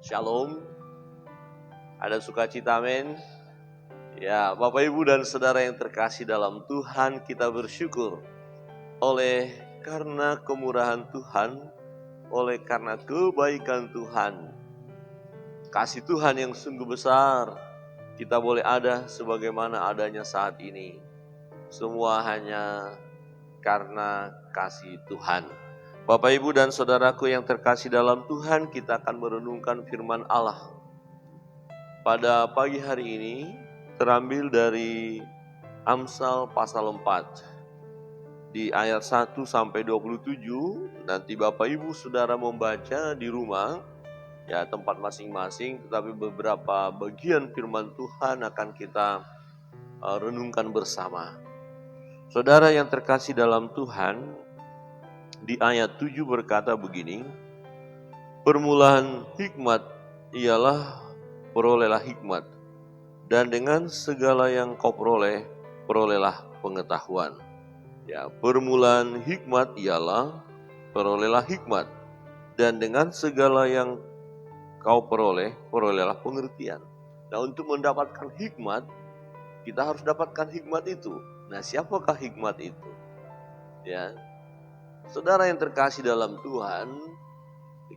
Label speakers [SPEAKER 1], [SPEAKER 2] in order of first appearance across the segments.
[SPEAKER 1] Shalom, ada sukacita, amin. Ya, Bapak Ibu dan Saudara yang terkasih dalam Tuhan, kita bersyukur karena kemurahan Tuhan, karena kebaikan Tuhan, kasih Tuhan yang sungguh besar, kita boleh ada sebagaimana adanya saat ini. Semua hanya karena kasih Tuhan. Bapak Ibu dan Saudaraku yang terkasih dalam Tuhan, kita akan merenungkan firman Allah. Pada pagi hari ini terambil dari Amsal pasal 4 di ayat 1 sampai 27. Nanti Bapak Ibu Saudara membaca di rumah, ya tempat masing-masing, tetapi beberapa bagian firman Tuhan akan kita renungkan bersama. Saudara yang terkasih dalam Tuhan, di ayat 7 berkata begini, permulaan hikmat ialah perolehlah hikmat, dan dengan segala yang kau peroleh, perolehlah pengetahuan. Ya, permulaan hikmat ialah perolehlah hikmat, dan dengan segala yang kau peroleh, perolehlah pengertian. Nah, untuk mendapatkan hikmat, kita harus dapatkan hikmat itu. Nah, siapakah hikmat itu? Ya, saudara yang terkasih dalam Tuhan,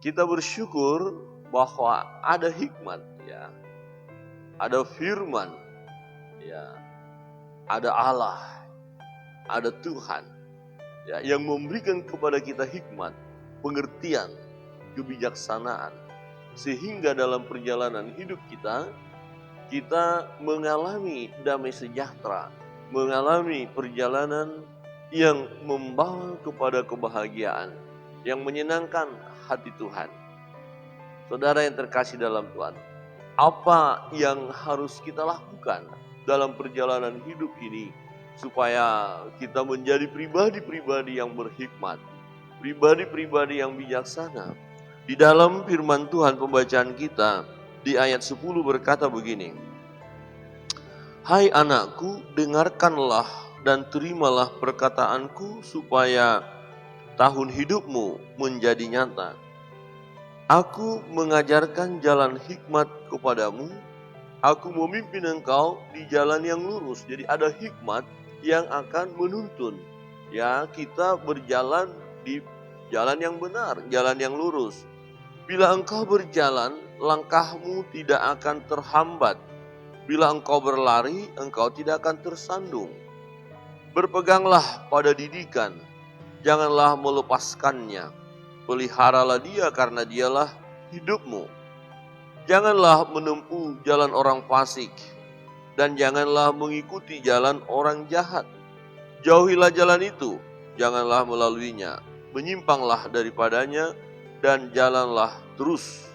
[SPEAKER 1] kita bersyukur bahwa ada hikmat, ya, ada firman, ya, ada Allah, ada Tuhan, ya, yang memberikan kepada kita hikmat, pengertian, kebijaksanaan, sehingga dalam perjalanan hidup kita mengalami damai sejahtera, mengalami perjalanan yang membawa kepada kebahagiaan, yang menyenangkan hati Tuhan. Saudara yang terkasih dalam Tuhan, apa yang harus kita lakukan dalam perjalanan hidup ini supaya kita menjadi pribadi-pribadi yang berhikmat, pribadi-pribadi yang bijaksana? Di dalam firman Tuhan pembacaan kita di ayat 10 berkata begini, hai anakku, dengarkanlah dan terimalah perkataanku supaya tahun hidupmu menjadi nyata. Aku mengajarkan jalan hikmat kepadamu, aku memimpin engkau di jalan yang lurus. Jadi ada hikmat yang akan menuntun, ya, kita berjalan di jalan yang benar, jalan yang lurus. Bila engkau berjalan, langkahmu tidak akan terhambat. Bila engkau berlari, engkau tidak akan tersandung. Berpeganglah pada didikan, janganlah melepaskannya. Peliharalah dia karena dialah hidupmu. Janganlah menempuh jalan orang fasik, dan janganlah mengikuti jalan orang jahat. Jauhilah jalan itu, janganlah melaluinya. Menyimpanglah daripadanya, dan jalanlah terus.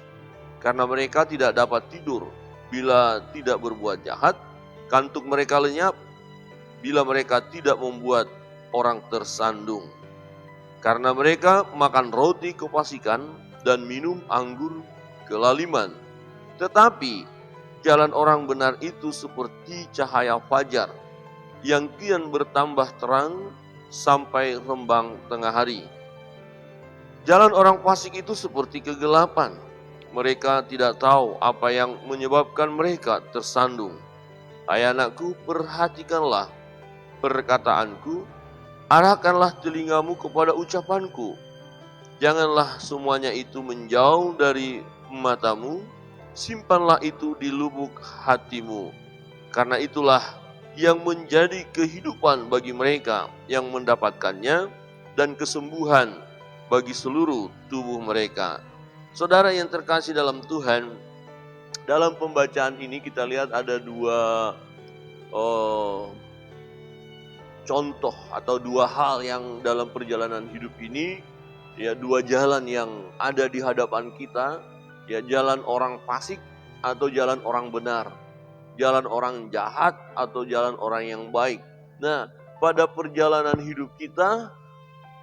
[SPEAKER 1] Karena mereka tidak dapat tidur bila tidak berbuat jahat, kantuk mereka lenyap bila mereka tidak membuat orang tersandung. Karena mereka makan roti kefasikan dan minum anggur kelaliman. Tetapi jalan orang benar itu seperti cahaya fajar yang kian bertambah terang sampai rembang tengah hari. Jalan orang fasik itu seperti kegelapan. Mereka tidak tahu apa yang menyebabkan mereka tersandung. Hai anakku, perhatikanlah perkataanku, arahkanlah telingamu kepada ucapanku. Janganlah semuanya itu menjauh dari matamu, simpanlah itu di lubuk hatimu. Karena itulah yang menjadi kehidupan bagi mereka yang mendapatkannya, dan kesembuhan bagi seluruh tubuh mereka. Saudara yang terkasih dalam Tuhan, dalam pembacaan ini kita lihat ada dua contoh atau dua hal yang dalam perjalanan hidup ini, ya, dua jalan yang ada di hadapan kita, ya, jalan orang fasik atau jalan orang benar, jalan orang jahat atau jalan orang yang baik. Nah, pada perjalanan hidup kita,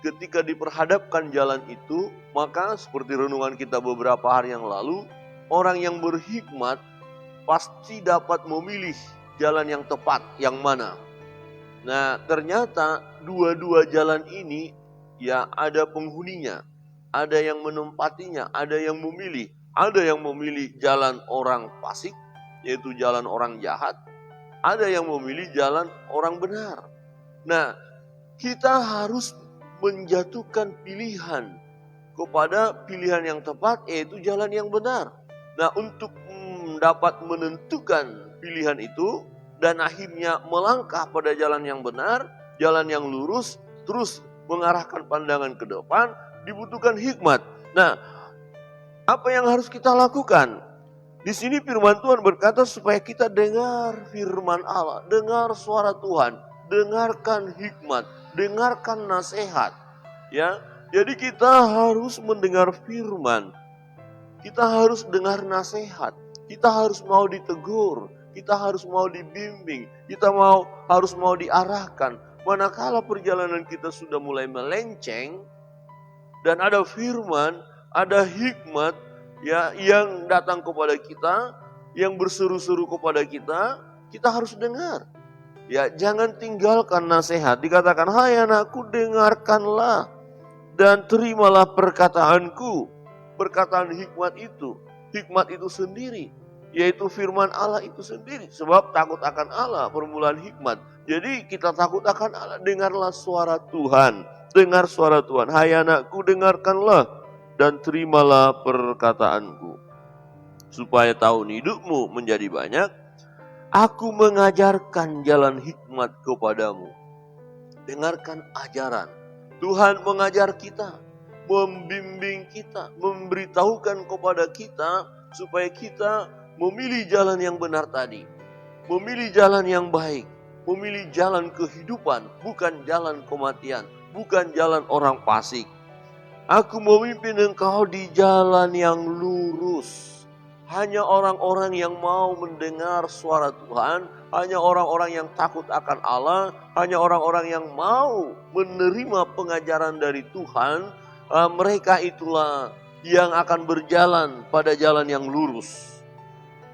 [SPEAKER 1] ketika diperhadapkan jalan itu, maka seperti renungan kita beberapa hari yang lalu, orang yang berhikmat pasti dapat memilih jalan yang tepat, yang mana. Nah, ternyata dua-dua jalan ini, ya, ada penghuninya, ada yang menempatinya, ada yang memilih Ada yang memilih jalan orang fasik, yaitu jalan orang jahat. Ada yang memilih jalan orang benar. Nah, kita harus menjatuhkan pilihan kepada pilihan yang tepat, yaitu jalan yang benar. Nah, untuk dapat menentukan pilihan itu dan akhirnya melangkah pada jalan yang benar, jalan yang lurus, terus mengarahkan pandangan ke depan, dibutuhkan hikmat. Nah, apa yang harus kita lakukan? Di sini firman Tuhan berkata supaya kita dengar firman Allah, dengar suara Tuhan, dengarkan hikmat, dengarkan nasihat. Ya, jadi kita harus mendengar firman, kita harus dengar nasihat, kita harus mau ditegur, kita harus mau dibimbing, kita harus mau diarahkan. Manakala perjalanan kita sudah mulai melenceng dan ada firman, ada hikmat ya yang datang kepada kita, yang berseru-seru kepada kita, kita harus dengar. Ya, jangan tinggalkan nasihat. Dikatakan, "Hai anakku, dengarkanlah dan terimalah perkataanku." Perkataan hikmat itu sendiri, yaitu firman Allah itu sendiri. Sebab takut akan Allah, permulaan hikmat. Jadi kita takut akan Allah, dengarlah suara Tuhan. Dengar suara Tuhan. "Hai anakku, dengarkanlah dan terimalah perkataanku. Supaya tahun hidupmu menjadi banyak, aku mengajarkan jalan hikmat kepadamu." Dengarkan ajaran. Tuhan mengajar kita, membimbing kita, memberitahukan kepada kita supaya kita memilih jalan yang benar tadi. Memilih jalan yang baik, memilih jalan kehidupan, bukan jalan kematian, bukan jalan orang fasik. Aku memimpin engkau di jalan yang lurus. Hanya orang-orang yang mau mendengar suara Tuhan, hanya orang-orang yang takut akan Allah, hanya orang-orang yang mau menerima pengajaran dari Tuhan, mereka itulah yang akan berjalan pada jalan yang lurus.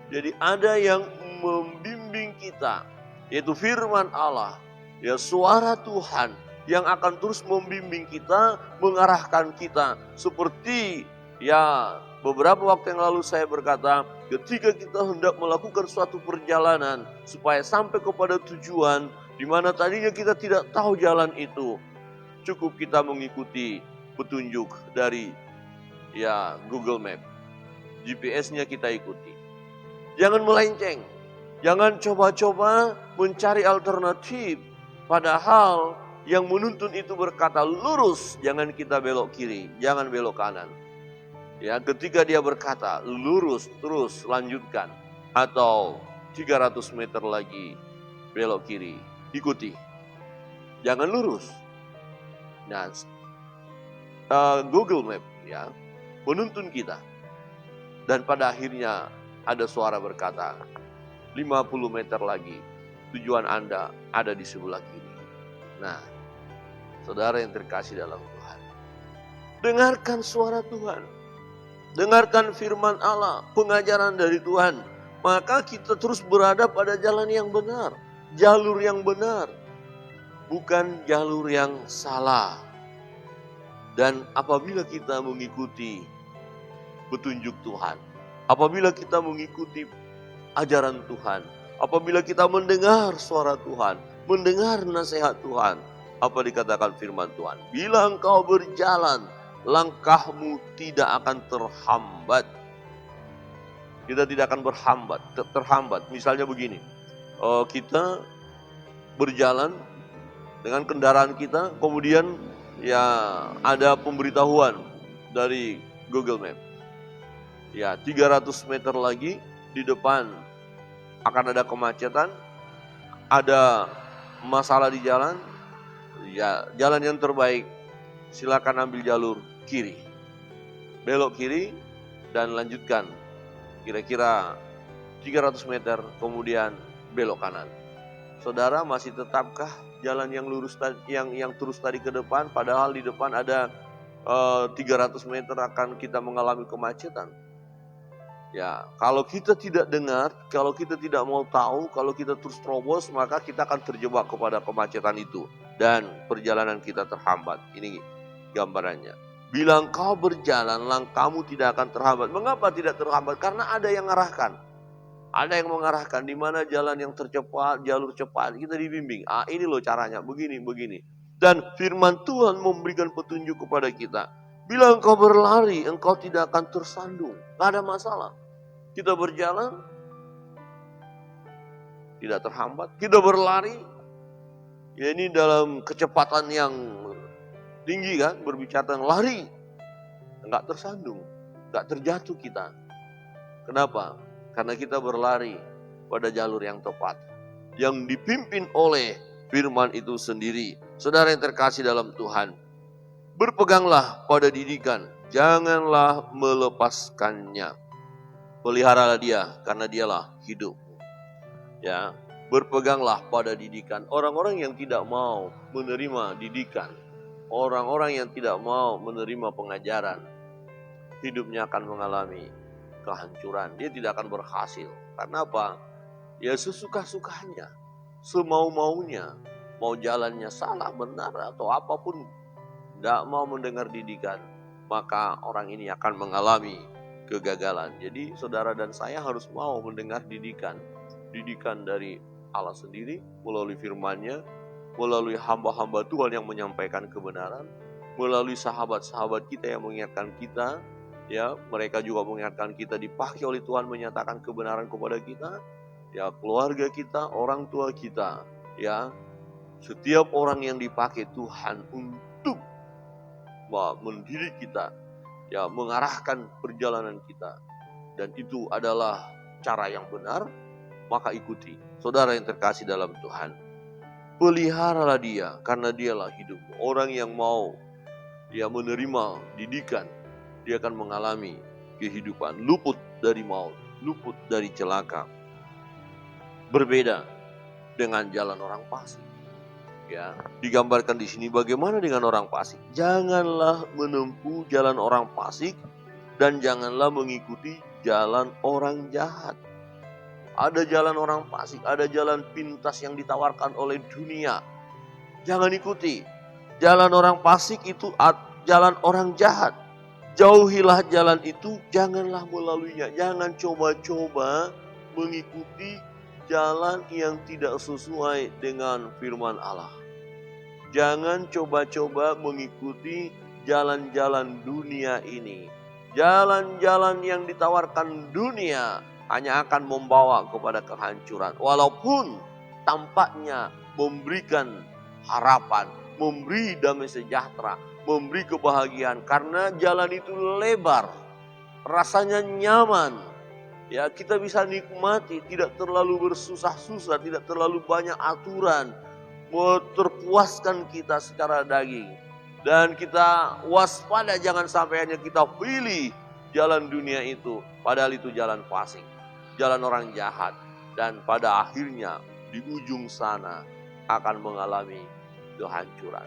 [SPEAKER 1] Jadi ada yang membimbing kita, yaitu firman Allah, ya suara Tuhan yang akan terus membimbing kita, mengarahkan kita. Seperti ya beberapa waktu yang lalu saya berkata, ketika kita hendak melakukan suatu perjalanan supaya sampai kepada tujuan, di mana tadinya kita tidak tahu jalan itu, cukup kita mengikuti petunjuk dari ya Google Map. GPS-nya kita ikuti. Jangan melenceng, jangan coba-coba mencari alternatif, padahal yang menuntun itu berkata lurus, jangan kita belok kiri, jangan belok kanan. Ya, ketika dia berkata lurus terus lanjutkan, atau 300 meter lagi belok kiri, ikuti. Jangan lurus. Nah, Google Map ya menuntun kita. Dan pada akhirnya ada suara berkata, 50 meter lagi tujuan Anda ada di sebelah kiri. Nah, saudara yang terkasih dalam Tuhan, dengarkan suara Tuhan. Dengarkan firman Allah, pengajaran dari Tuhan. Maka kita terus berada pada jalan yang benar. Jalur yang benar. Bukan jalur yang salah. Dan apabila kita mengikuti petunjuk Tuhan, apabila kita mengikuti ajaran Tuhan, apabila kita mendengar suara Tuhan, mendengar nasihat Tuhan, apa dikatakan firman Tuhan? Bila engkau berjalan, langkahmu tidak akan terhambat. Kita tidak akan terhambat. Misalnya begini, kita berjalan dengan kendaraan kita, kemudian ya ada pemberitahuan dari Google Map. Ya 300 meter lagi di depan akan ada kemacetan, ada masalah di jalan. Ya jalan yang terbaik, silakan ambil jalur kiri, belok kiri dan lanjutkan kira-kira 300 meter kemudian belok kanan. Saudara masih tetapkah jalan yang lurus yang terus tadi ke depan, padahal di depan ada 300 meter akan kita mengalami kemacetan? Ya, kalau kita tidak dengar, kalau kita tidak mau tahu, kalau kita terus terobos, maka kita akan terjebak kepada kemacetan itu dan perjalanan kita terhambat. Ini gambarannya. Bila engkau berjalan, langkahmu tidak akan terhambat. Mengapa tidak terhambat? Karena ada yang mengarahkan. Ada yang mengarahkan di mana jalan yang tercepat, jalur cepat, kita dibimbing. Ini loh caranya, begini, begini. Dan firman Tuhan memberikan petunjuk kepada kita. Bila engkau berlari, engkau tidak akan tersandung. Gak ada masalah. Kita berjalan, tidak terhambat. Kita berlari, ya ini dalam kecepatan yang tinggi kan, berbicara tentang lari. Enggak tersandung, enggak terjatuh kita. Kenapa? Karena kita berlari pada jalur yang tepat. Yang dipimpin oleh firman itu sendiri. Saudara yang terkasih dalam Tuhan, berpeganglah pada didikan, janganlah melepaskannya. Peliharalah dia, karena dialah hidup. Ya, berpeganglah pada didikan. Orang-orang yang tidak mau menerima didikan, orang-orang yang tidak mau menerima pengajaran, hidupnya akan mengalami kehancuran. Dia tidak akan berhasil. Karena apa? Ya sesuka-sukanya, semau-maunya, mau jalannya salah, benar, atau apapun, tidak mau mendengar didikan, maka orang ini akan mengalami kegagalan. Jadi saudara dan saya harus mau mendengar didikan dari Allah sendiri, melalui firman-Nya, melalui hamba-hamba Tuhan yang menyampaikan kebenaran, melalui sahabat-sahabat kita yang mengingatkan kita, ya, mereka juga mengingatkan kita, dipakai oleh Tuhan menyatakan kebenaran kepada kita, ya, keluarga kita, orang tua kita, ya, setiap orang yang dipakai Tuhan untuk mendidik kita, ya, mengarahkan perjalanan kita, dan itu adalah cara yang benar, maka ikuti. Saudara yang terkasih dalam Tuhan, peliharalah dia, karena dialah hidupmu. Orang yang mau dia menerima didikan, dia akan mengalami kehidupan, luput dari maut, luput dari celaka. Berbeda dengan jalan orang fasik. Ya, digambarkan di sini bagaimana dengan orang fasik. Janganlah menempuh jalan orang fasik dan janganlah mengikuti jalan orang jahat. Ada jalan orang fasik, ada jalan pintas yang ditawarkan oleh dunia. Jangan ikuti. Jalan orang fasik itu jalan orang jahat. Jauhilah jalan itu, janganlah melaluinya. Jangan coba-coba mengikuti jalan yang tidak sesuai dengan firman Allah. Jangan coba-coba mengikuti jalan-jalan dunia ini. Jalan-jalan yang ditawarkan dunia hanya akan membawa kepada kehancuran. Walaupun tampaknya memberikan harapan, memberi damai sejahtera, memberi kebahagiaan. Karena jalan itu lebar, rasanya nyaman. Ya, kita bisa nikmati, tidak terlalu bersusah-susah, tidak terlalu banyak aturan, terpuaskan kita secara daging. Dan kita waspada jangan sampai hanya kita pilih jalan dunia itu, padahal itu jalan fasik, jalan orang jahat, dan pada akhirnya di ujung sana akan mengalami kehancuran.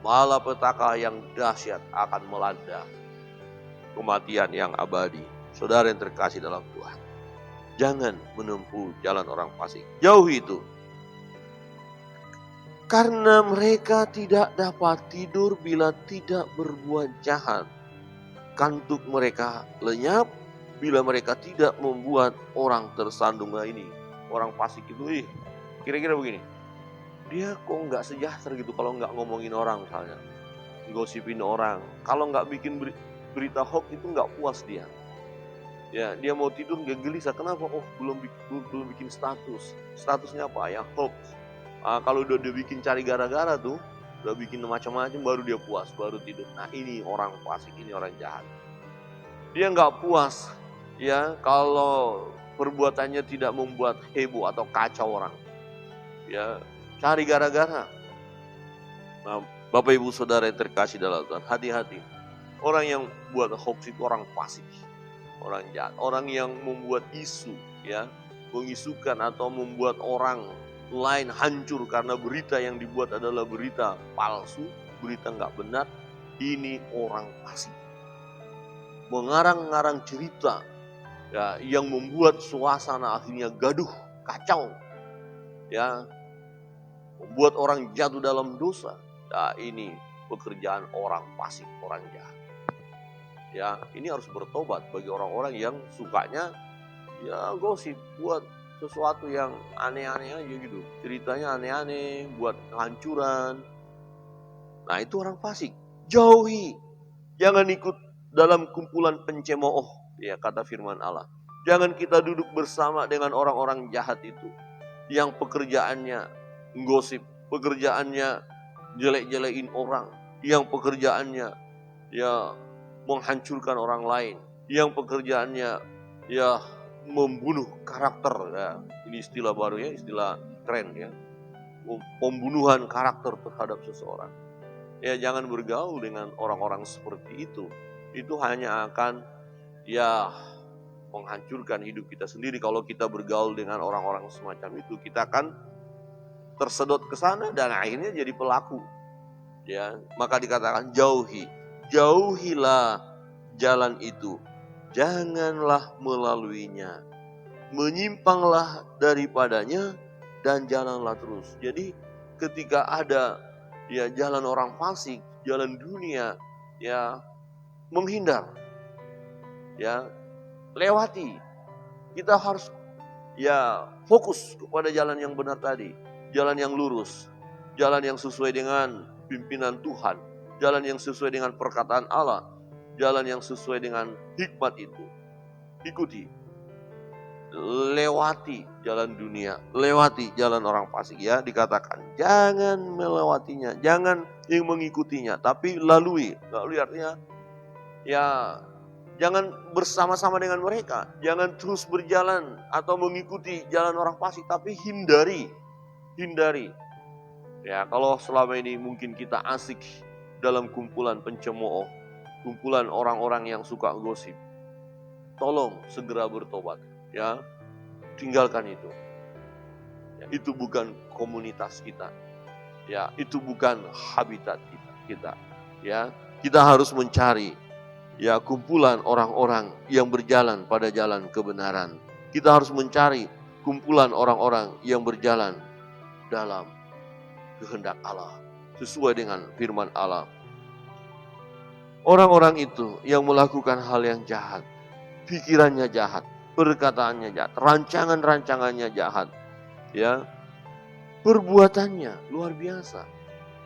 [SPEAKER 1] Malapetaka yang dahsyat akan melanda, kematian yang abadi. Saudara yang terkasih dalam Tuhan, jangan menempuh jalan orang fasik. Jauhi itu. Karena mereka tidak dapat tidur bila tidak berbuat jahat. Kantuk mereka lenyap bila mereka tidak membuat orang tersandung. Nah ini, orang fasik itu, kira-kira begini. Dia kok nggak sejahtera gitu kalau nggak ngomongin orang misalnya. Gosipin orang. Kalau nggak bikin berita hoax itu nggak puas dia. Ya, dia mau tidur nggak gelisah. Kenapa? Oh, belum bikin status. Statusnya apa? Ya hoax. Kalau udah dia bikin cari gara-gara tuh, udah bikin macam-macam, baru dia puas, baru tidur. Nah ini orang fasik, ini orang jahat. Dia nggak puas, ya, kalau perbuatannya tidak membuat heboh atau kacau orang. Ya, cari gara-gara. Nah, Bapak Ibu Saudara yang terkasih dalam Tuhan, hati-hati. Orang yang buat hoax itu orang fasik, orang jahat, orang yang membuat isu, ya, mengisukan atau membuat orang lain hancur karena berita yang dibuat adalah berita palsu, berita nggak benar. Ini orang fasik, mengarang-ngarang cerita, ya, yang membuat suasana akhirnya gaduh, kacau, ya, membuat orang jatuh dalam dosa. Nah, ini pekerjaan orang fasik, orang jahat. Ya, ini harus bertobat bagi orang-orang yang sukanya ya gosip, buat sesuatu yang aneh-aneh aja gitu. Ceritanya aneh-aneh, buat kehancuran. Nah, itu orang fasik. Jauhi. Jangan ikut dalam kumpulan pencemooh, ya kata firman Allah. Jangan kita duduk bersama dengan orang-orang jahat itu yang pekerjaannya gosip, pekerjaannya jelek-jelekin orang, yang pekerjaannya ya menghancurkan orang lain, yang pekerjaannya ya membunuh karakter ya. Ini istilah baru ya, istilah tren ya. Pembunuhan karakter terhadap seseorang. Ya jangan bergaul dengan orang-orang seperti itu. Itu hanya akan ya menghancurkan hidup kita sendiri. Kalau kita bergaul dengan orang-orang semacam itu, kita akan tersedot ke sana dan akhirnya jadi pelaku. Ya, maka dikatakan jauhi. Jauhilah jalan itu. Janganlah melaluinya. Menyimpanglah daripadanya dan jalanlah terus. Jadi ketika ada ya jalan orang fasik, jalan dunia, ya menghindar. Ya, lewati. Kita harus ya fokus kepada jalan yang benar tadi, jalan yang lurus, jalan yang sesuai dengan pimpinan Tuhan, jalan yang sesuai dengan perkataan Allah, jalan yang sesuai dengan hikmat itu. Ikuti. Lewati jalan dunia, lewati jalan orang fasik ya, dikatakan jangan melewatinya, jangan yang mengikutinya, tapi lalui. Lalui artinya ya jangan bersama-sama dengan mereka, jangan terus berjalan atau mengikuti jalan orang fasik, tapi hindari. Ya, kalau selama ini mungkin kita asik dalam kumpulan pencemooh, kumpulan orang-orang yang suka gosip, tolong segera bertobat. Ya, tinggalkan itu. Ya, itu bukan komunitas kita. Ya, itu bukan habitat kita. Ya, kita harus mencari ya kumpulan orang-orang yang berjalan pada jalan kebenaran. Kita harus mencari kumpulan orang-orang yang berjalan dalam kehendak Allah, sesuai dengan firman Allah. Orang-orang itu yang melakukan hal yang jahat, pikirannya jahat, perkataannya jahat, rancangannya jahat, ya, perbuatannya luar biasa,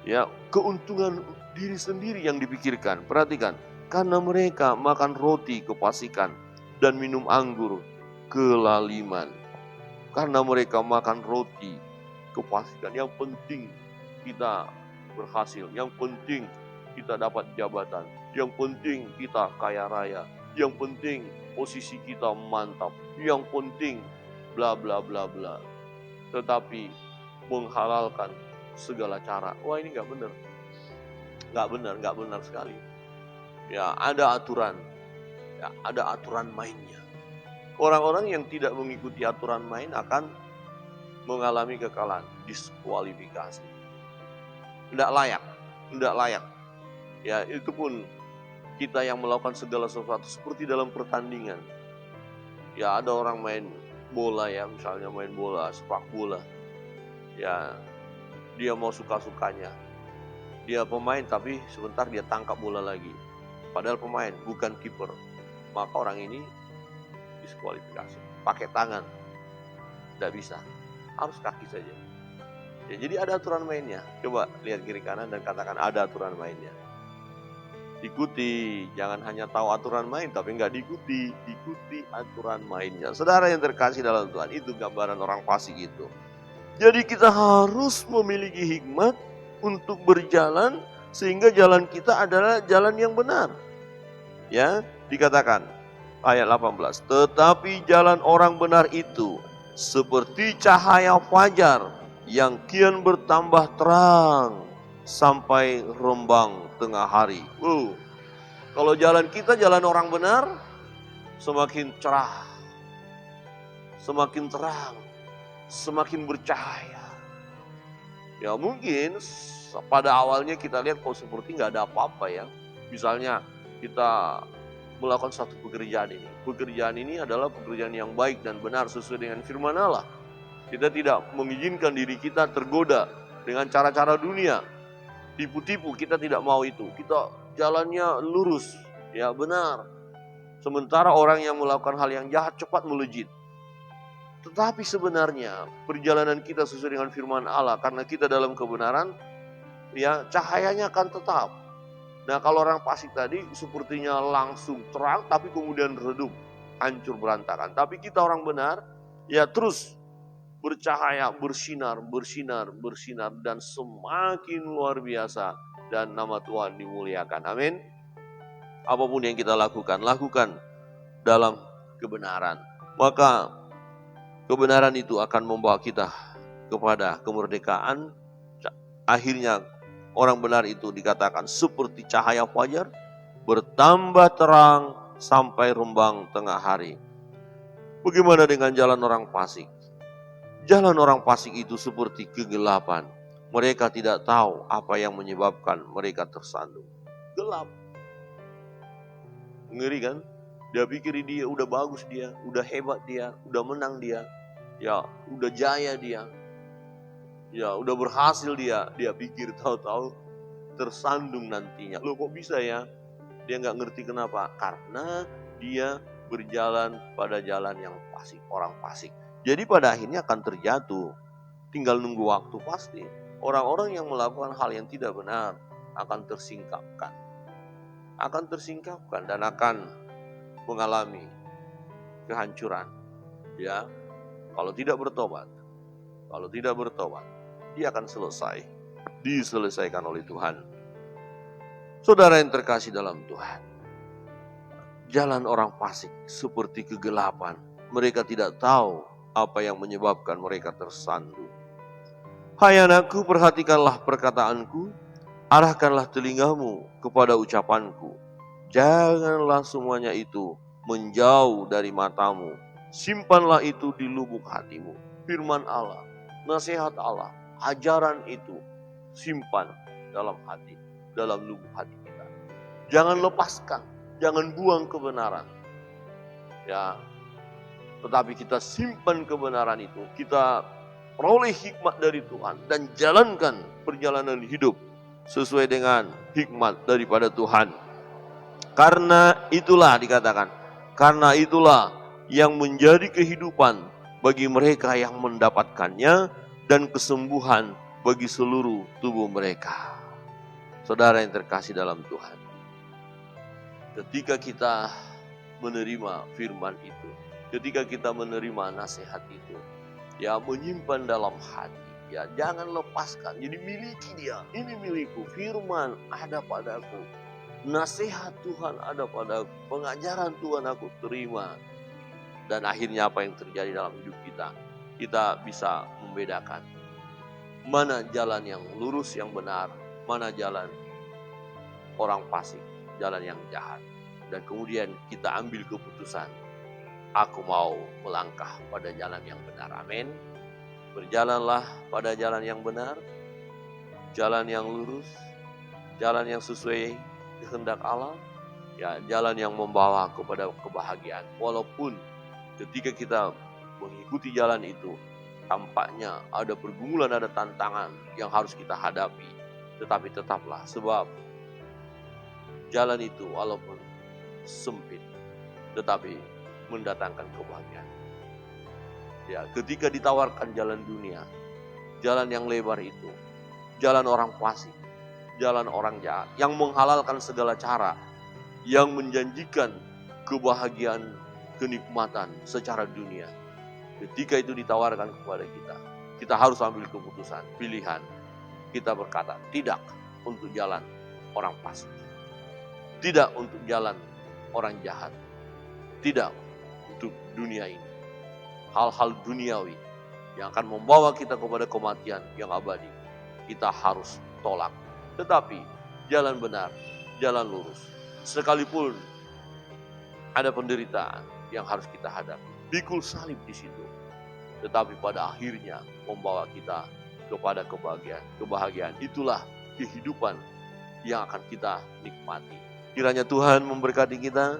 [SPEAKER 1] ya, keuntungan diri sendiri yang dipikirkan. Perhatikan, karena mereka makan roti kefasikan dan minum anggur kelaliman. Karena mereka makan roti kefasikan, yang penting kita berhasil, yang penting kita dapat jabatan, yang penting kita kaya raya, yang penting posisi kita mantap, yang penting bla bla bla bla. Tetapi menghalalkan segala cara, wah ini nggak benar, nggak benar sekali. Ya ada aturan, ya ada aturan mainnya. Orang-orang yang tidak mengikuti aturan main akan mengalami kekalahan, diskualifikasi. Tidak layak. Ya itu pun kita yang melakukan segala sesuatu seperti dalam pertandingan. Ya ada orang main bola ya, misalnya main bola, sepak bola. Ya dia mau suka-sukanya. Dia pemain tapi sebentar dia tangkap bola lagi. Padahal pemain, bukan kiper. Maka orang ini diskualifikasi. Pakai tangan. Tidak bisa. Harus kaki saja. Ya, jadi ada aturan mainnya. Coba lihat kiri kanan dan katakan ada aturan mainnya. Ikuti, jangan hanya tahu aturan main tapi nggak diikuti, ikuti aturan mainnya. Saudara yang terkasih dalam Tuhan, itu gambaran orang fasik itu. Jadi kita harus memiliki hikmat untuk berjalan sehingga jalan kita adalah jalan yang benar. Ya, dikatakan ayat 18, tetapi jalan orang benar itu seperti cahaya fajar yang kian bertambah terang sampai rembang tengah hari. Kalau jalan kita jalan orang benar, semakin cerah, semakin terang, semakin bercahaya. Ya mungkin pada awalnya kita lihat kok seperti nggak ada apa-apa ya. Misalnya kita melakukan satu pekerjaan ini. Pekerjaan ini adalah pekerjaan yang baik dan benar sesuai dengan firman Allah. Kita tidak mengizinkan diri kita tergoda dengan cara-cara dunia. tipu-tipu, kita tidak mau itu. Kita jalannya lurus, ya benar. Sementara orang yang melakukan hal yang jahat cepat melejit. Tetapi sebenarnya perjalanan kita sesuai dengan firman Allah, karena kita dalam kebenaran, ya cahayanya akan tetap. Nah kalau orang fasik tadi sepertinya langsung terang, tapi kemudian redup, hancur berantakan. Tapi kita orang benar, ya terus bercahaya, bersinar, bersinar, bersinar, dan semakin luar biasa, dan nama Tuhan dimuliakan. Amin. Apapun yang kita lakukan, lakukan dalam kebenaran. Maka kebenaran itu akan membawa kita kepada kemerdekaan. Akhirnya orang benar itu dikatakan seperti cahaya fajar, bertambah terang sampai rembang tengah hari. Bagaimana dengan jalan orang fasik? Jalan orang fasik itu seperti kegelapan. Mereka tidak tahu apa yang menyebabkan mereka tersandung. Gelap. Ngeri kan? Dia pikir dia udah bagus dia, udah hebat dia, udah menang dia. Ya, udah jaya dia. Ya, udah berhasil dia. Dia pikir tahu-tahu tersandung nantinya. Loh kok bisa ya? Dia nggak ngerti kenapa. Karena dia berjalan pada jalan yang fasik, orang fasik. Jadi pada akhirnya akan terjatuh. Tinggal nunggu waktu pasti. Orang-orang yang melakukan hal yang tidak benar akan tersingkapkan. Akan tersingkapkan dan akan mengalami kehancuran. Ya, kalau tidak bertobat, dia akan diselesaikan oleh Tuhan. Saudara yang terkasih dalam Tuhan, jalan orang fasik seperti kegelapan. Mereka tidak tahu apa yang menyebabkan mereka tersandung. Hai anakku, perhatikanlah perkataanku, arahkanlah telingamu kepada ucapanku. Janganlah semuanya itu menjauh dari matamu. Simpanlah itu di lubuk hatimu. Firman Allah, nasihat Allah, ajaran itu simpan dalam hati, dalam lubuk hati kita. Jangan lepaskan, jangan buang kebenaran. Ya, tetapi kita simpan kebenaran itu. Kita peroleh hikmat dari Tuhan dan jalankan perjalanan hidup sesuai dengan hikmat daripada Tuhan. Karena itulah dikatakan, karena itulah yang menjadi kehidupan bagi mereka yang mendapatkannya dan kesembuhan bagi seluruh tubuh mereka. Saudara yang terkasih dalam Tuhan, ketika kita menerima firman itu, ketika kita menerima nasihat itu, ya menyimpan dalam hati, ya jangan lepaskan. Jadi miliki dia, ini milikku, firman ada padaku, nasihat Tuhan ada padaku, pengajaran Tuhan aku terima. Dan akhirnya apa yang terjadi dalam hidup kita? Kita bisa membedakan mana jalan yang lurus, yang benar, mana jalan orang fasik, jalan yang jahat. Dan kemudian kita ambil keputusan, aku mau melangkah pada jalan yang benar. Amin. Berjalanlah pada jalan yang benar, jalan yang lurus, jalan yang sesuai kehendak Allah, ya jalan yang membawa kepada kebahagiaan. Walaupun ketika kita mengikuti jalan itu, tampaknya ada pergumulan, ada tantangan yang harus kita hadapi. Tetapi tetaplah, sebab jalan itu walaupun sempit, tetapi mendatangkan kebahagiaan. Ya, ketika ditawarkan jalan dunia, jalan yang lebar itu, jalan orang fasik, jalan orang jahat, yang menghalalkan segala cara, yang menjanjikan kebahagiaan, kenikmatan secara dunia. Ketika itu ditawarkan kepada kita, kita harus ambil keputusan, pilihan. Kita berkata, tidak untuk jalan orang fasik, tidak untuk jalan orang jahat, tidak untuk dunia ini. Hal-hal duniawi yang akan membawa kita kepada kematian yang abadi, kita harus tolak. Tetapi jalan benar, jalan lurus, sekalipun ada penderitaan yang harus kita hadapi, pikul salib di situ, tetapi pada akhirnya membawa kita kepada kebahagiaan. Kebahagiaan itulah kehidupan yang akan kita nikmati. Kiranya Tuhan memberkati kita.